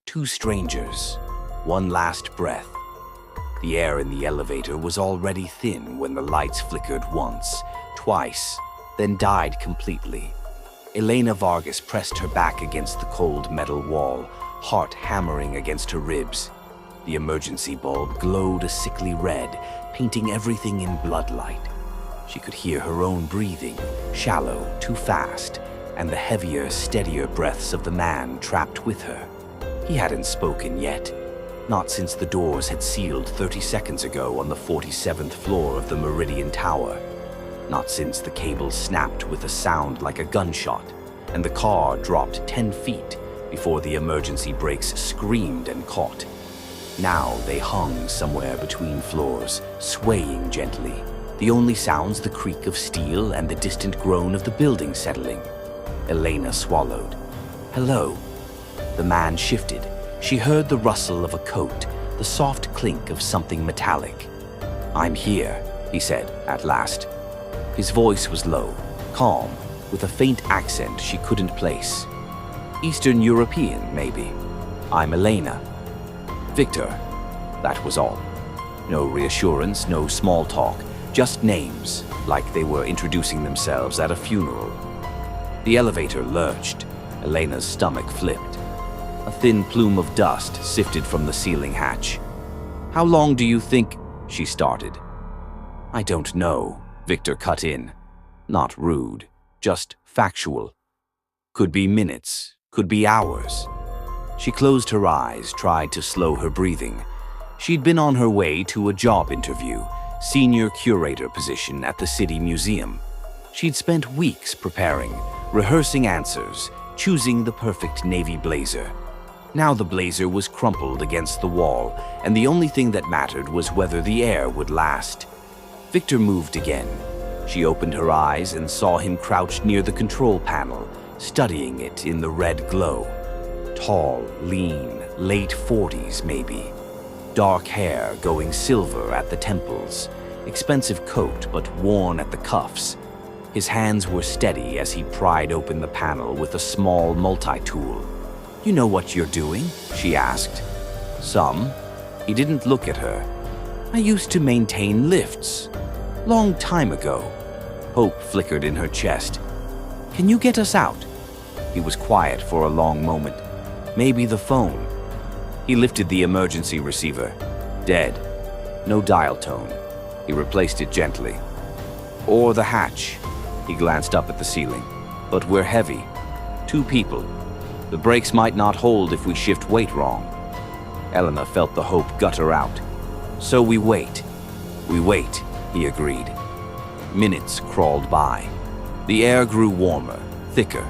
Two strangers, one last breath. The air in the elevator was already thin when the lights flickered once, twice, then died completely. Elena Vargas pressed her back against the cold metal wall, heart hammering against her ribs. The emergency bulb glowed a sickly red, painting everything in bloodlight. She could hear her own breathing, shallow, too fast, and the heavier, steadier breaths of the man trapped with her. He hadn't spoken yet, not since the doors had sealed 30 seconds ago on the 47th floor of the Meridian Tower. Not since the cable snapped with a sound like a gunshot, and the car dropped 10 feet before the emergency brakes screamed and caught. Now they hung somewhere between floors, swaying gently. The only sounds the creak of steel and the distant groan of the building settling. Elena swallowed. Hello. The man shifted. She heard the rustle of a coat, the soft clink of something metallic. I'm here, he said at last. His voice was low, calm, with a faint accent she couldn't place. Eastern European, maybe. I'm Elena. Victor. That was all. No reassurance, no small talk, just names, like they were introducing themselves at a funeral. The elevator lurched. Elena's stomach flipped. A thin plume of dust sifted from the ceiling hatch. How long do you think? She started. I don't know, Victor cut in. Not rude, just factual. Could be minutes, could be hours. She closed her eyes, tried to slow her breathing. She'd been on her way to a job interview, senior curator position at the City Museum. She'd spent weeks preparing, rehearsing answers, choosing the perfect navy blazer. Now the blazer was crumpled against the wall, and the only thing that mattered was whether the air would last. Victor moved again. She opened her eyes and saw him crouched near the control panel, studying it in the red glow. Tall, lean, late 40s maybe. Dark hair going silver at the temples. Expensive coat but worn at the cuffs. His hands were steady as he pried open the panel with a small multi-tool. You know what you're doing? She asked. Some. He didn't look at her. I used to maintain lifts. Long time ago. Hope flickered in her chest. Can you get us out? He was quiet for a long moment. Maybe the phone. He lifted the emergency receiver. Dead. No dial tone. He replaced it gently. Or the hatch. He glanced up at the ceiling. But we're heavy. 2 people. The brakes might not hold if we shift weight wrong. Elena felt the hope gutter out. So we wait. We wait, he agreed. Minutes crawled by. The air grew warmer, thicker.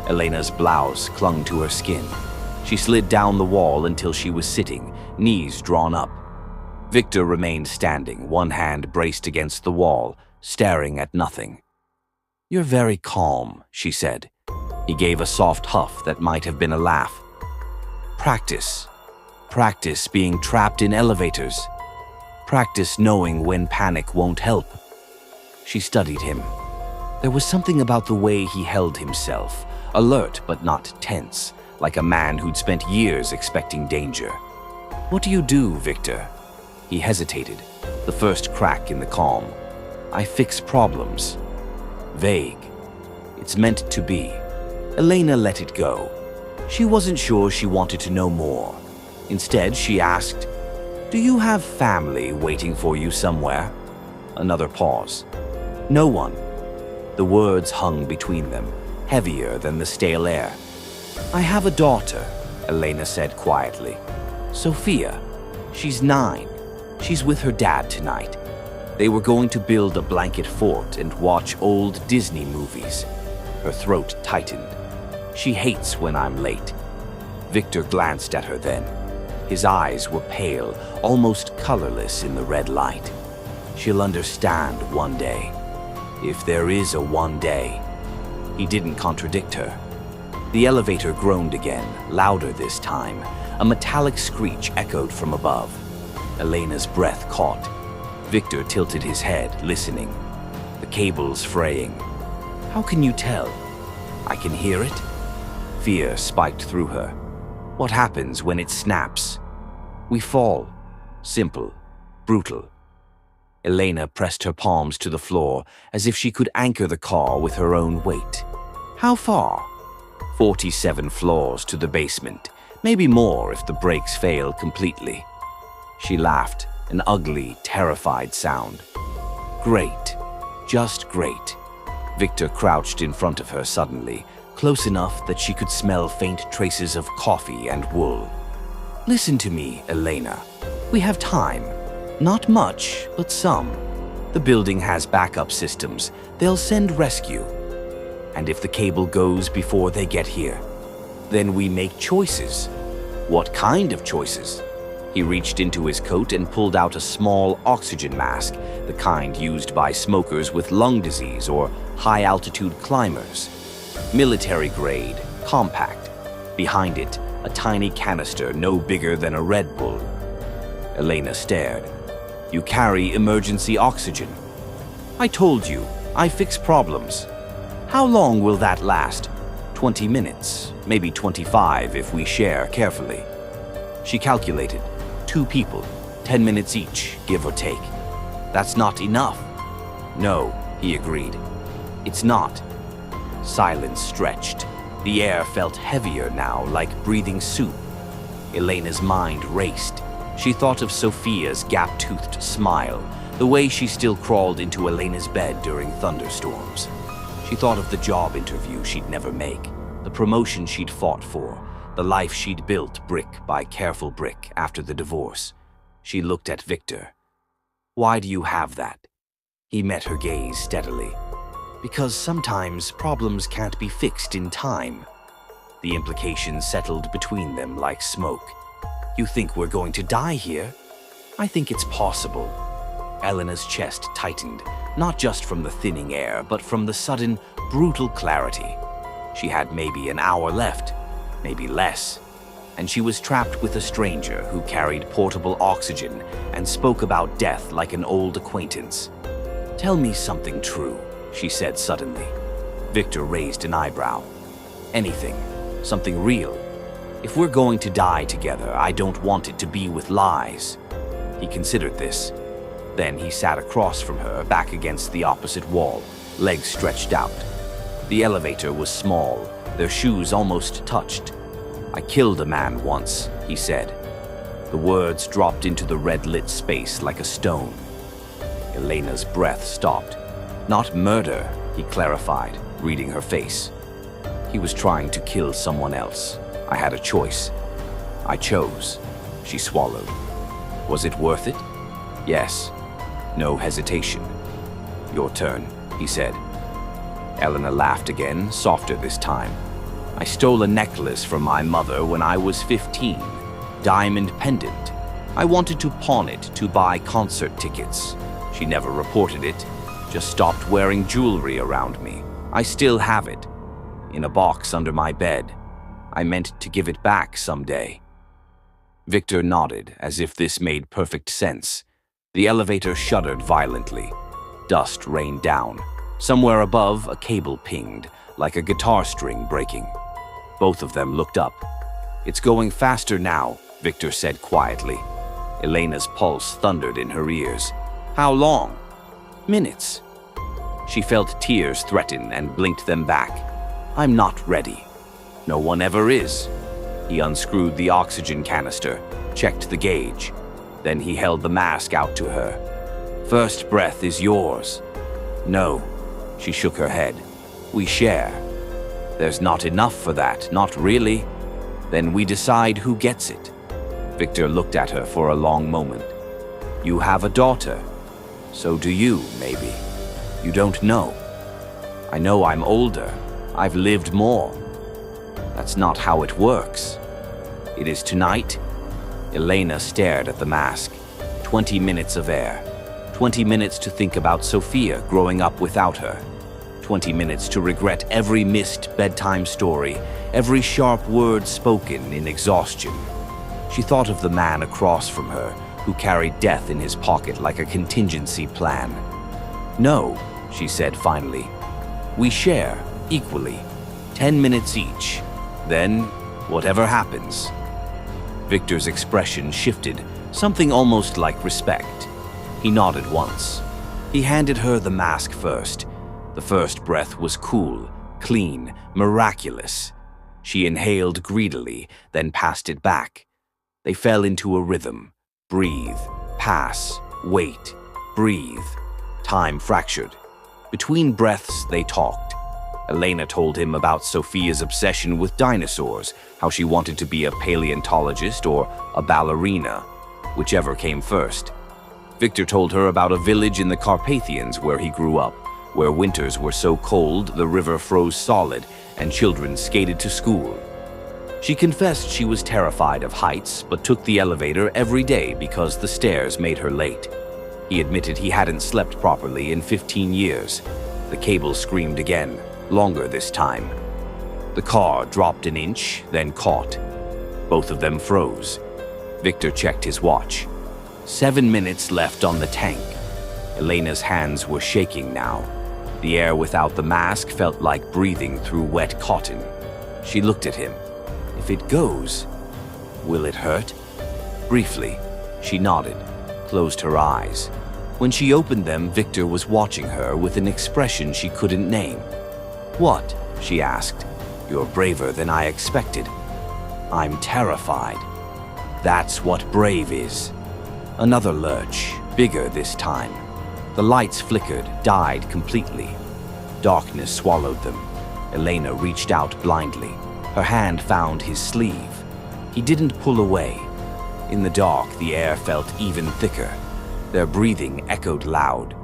Elena's blouse clung to her skin. She slid down the wall until she was sitting, knees drawn up. Victor remained standing, one hand braced against the wall, staring at nothing. You're very calm, she said. He gave a soft huff that might have been a laugh. Practice. Practice being trapped in elevators. Practice knowing when panic won't help. She studied him. There was something about the way he held himself, alert but not tense, like a man who'd spent years expecting danger. What do you do, Victor? He hesitated, the first crack in the calm. I fix problems. Vague. It's meant to be. Elena let it go. She wasn't sure she wanted to know more. Instead, she asked, Do you have family waiting for you somewhere? Another pause. No one. The words hung between them, heavier than the stale air. I have a daughter, Elena said quietly. Sophia. She's 9. She's with her dad tonight. They were going to build a blanket fort and watch old Disney movies. Her throat tightened. She hates when I'm late. Victor glanced at her then. His eyes were pale, almost colorless in the red light. She'll understand one day. If there is a one day. He didn't contradict her. The elevator groaned again, louder this time. A metallic screech echoed from above. Elena's breath caught. Victor tilted his head, listening. The cables fraying. How can you tell? I can hear it. Fear spiked through her. What happens when it snaps? We fall. Simple. Brutal. Elena pressed her palms to the floor as if she could anchor the car with her own weight. How far? 47 floors to the basement, maybe more if the brakes fail completely. She laughed, an ugly, terrified sound. Great. Just great. Victor crouched in front of her suddenly, close enough that she could smell faint traces of coffee and wool. Listen to me, Elena. We have time. Not much, but some. The building has backup systems. They'll send rescue. And if the cable goes before they get here, then we make choices. What kind of choices? He reached into his coat and pulled out a small oxygen mask, the kind used by smokers with lung disease or high-altitude climbers. Military grade, compact. Behind it, a tiny canister no bigger than a Red Bull. Elena stared. You carry emergency oxygen. I told you, I fix problems. How long will that last? 20 minutes, maybe 25 if we share carefully. She calculated. 2 people, 10 minutes each, give or take. That's not enough. No, he agreed. It's not. Silence stretched. The air felt heavier now, like breathing soup. Elena's mind raced. She thought of Sophia's gap-toothed smile, the way she still crawled into Elena's bed during thunderstorms. She thought of the job interview she'd never make, the promotion she'd fought for, the life she'd built brick by careful brick after the divorce. She looked at Victor. Why do you have that? He met her gaze steadily. Because sometimes problems can't be fixed in time. The implications settled between them like smoke. You think we're going to die here? I think it's possible. Elena's chest tightened, not just from the thinning air, but from the sudden, brutal clarity. She had maybe an hour left, maybe less, and she was trapped with a stranger who carried portable oxygen and spoke about death like an old acquaintance. Tell me something true, she said suddenly. Victor raised an eyebrow. Anything, something real. If we're going to die together, I don't want it to be with lies. He considered this. Then he sat across from her, back against the opposite wall, legs stretched out. The elevator was small, their shoes almost touched. I killed a man once, he said. The words dropped into the red-lit space like a stone. Elena's breath stopped. Not murder, he clarified, reading her face. He was trying to kill someone else. I had a choice. I chose. She swallowed. Was it worth it? Yes. No hesitation. Your turn, he said. Elena laughed again, softer this time. I stole a necklace from my mother when I was 15. Diamond pendant. I wanted to pawn it to buy concert tickets. She never reported it, just stopped wearing jewelry around me. I still have it, in a box under my bed. I meant to give it back someday. Victor nodded, as if this made perfect sense. The elevator shuddered violently. Dust rained down. Somewhere above, a cable pinged, like a guitar string breaking. Both of them looked up. It's going faster now, Victor said quietly. Elena's pulse thundered in her ears. How long? Minutes. She felt tears threaten and blinked them back. I'm not ready. No one ever is. He unscrewed the oxygen canister, checked the gauge. Then he held the mask out to her. First breath is yours. No, she shook her head. We share. There's not enough for that, not really. Then we decide who gets it. Victor looked at her for a long moment. You have a daughter. So do you, maybe. You don't know. I know I'm older. I've lived more. That's not how it works. It is tonight. Elena stared at the mask. 20 minutes of air. 20 minutes to think about Sophia growing up without her. 20 minutes to regret every missed bedtime story, every sharp word spoken in exhaustion. She thought of the man across from her, who carried death in his pocket like a contingency plan. No, she said finally. We share, equally. 10 minutes each. Then, whatever happens, Victor's expression shifted, something almost like respect. He nodded once. He handed her the mask first. The first breath was cool, clean, miraculous. She inhaled greedily, then passed it back. They fell into a rhythm. Breathe, pass, wait, breathe. Time fractured. Between breaths, they talked. Elena told him about Sophia's obsession with dinosaurs, how she wanted to be a paleontologist or a ballerina, whichever came first. Victor told her about a village in the Carpathians where he grew up, where winters were so cold the river froze solid and children skated to school. She confessed she was terrified of heights, but took the elevator every day because the stairs made her late. He admitted he hadn't slept properly in 15 years. The cable screamed again, longer this time. The car dropped an inch, then caught. Both of them froze. Victor checked his watch. 7 minutes left on the tank. Elena's hands were shaking now. The air without the mask felt like breathing through wet cotton. She looked at him. If it goes, will it hurt? Briefly, she nodded, closed her eyes. When she opened them, Victor was watching her with an expression she couldn't name. What? She asked. You're braver than I expected. I'm terrified. That's what brave is. Another lurch, bigger this time. The lights flickered, died completely. Darkness swallowed them. Elena reached out blindly. Her hand found his sleeve. He didn't pull away. In the dark, the air felt even thicker. Their breathing echoed loud.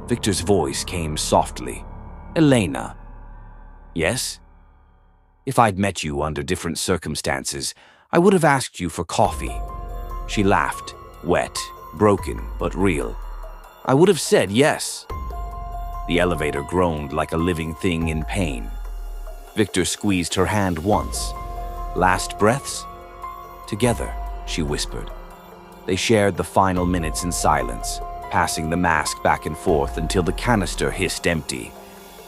Victor's voice came softly. Elena. Yes? If I'd met you under different circumstances, I would have asked you for coffee. She laughed, wet, broken, but real. I would have said yes. The elevator groaned like a living thing in pain. Victor squeezed her hand once. Last breaths? Together, she whispered. They shared the final minutes in silence, passing the mask back and forth until the canister hissed empty.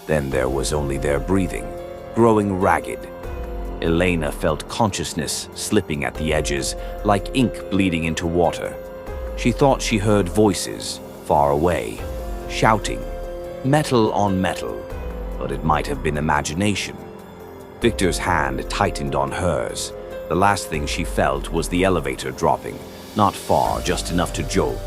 Then there was only their breathing, growing ragged. Elena felt consciousness slipping at the edges, like ink bleeding into water. She thought she heard voices, far away, shouting, metal on metal, but it might have been imagination. Victor's hand tightened on hers. The last thing she felt was the elevator dropping, not far, just enough to jolt,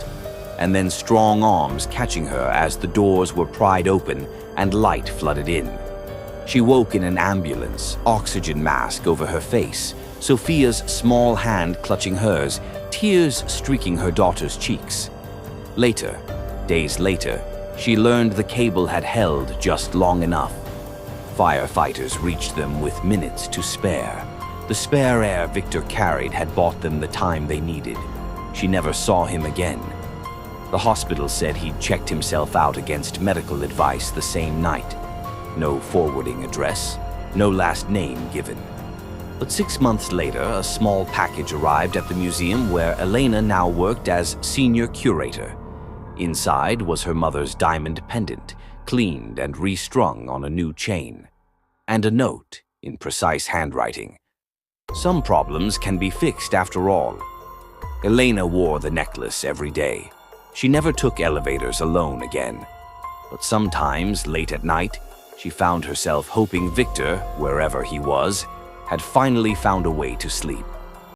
and then strong arms catching her as the doors were pried open and light flooded in. She woke in an ambulance, oxygen mask over her face, Sophia's small hand clutching hers, tears streaking her daughter's cheeks. Later, days later, she learned the cable had held just long enough. Firefighters reached them with minutes to spare. The spare air Victor carried had bought them the time they needed. She never saw him again. The hospital said he'd checked himself out against medical advice the same night. No forwarding address, no last name given. But 6 months later, a small package arrived at the museum where Elena now worked as senior curator. Inside was her mother's diamond pendant, cleaned and restrung on a new chain, and a note in precise handwriting. Some problems can be fixed after all. Elena wore the necklace every day. She never took elevators alone again. But sometimes, late at night, she found herself hoping Victor, wherever he was, had finally found a way to sleep.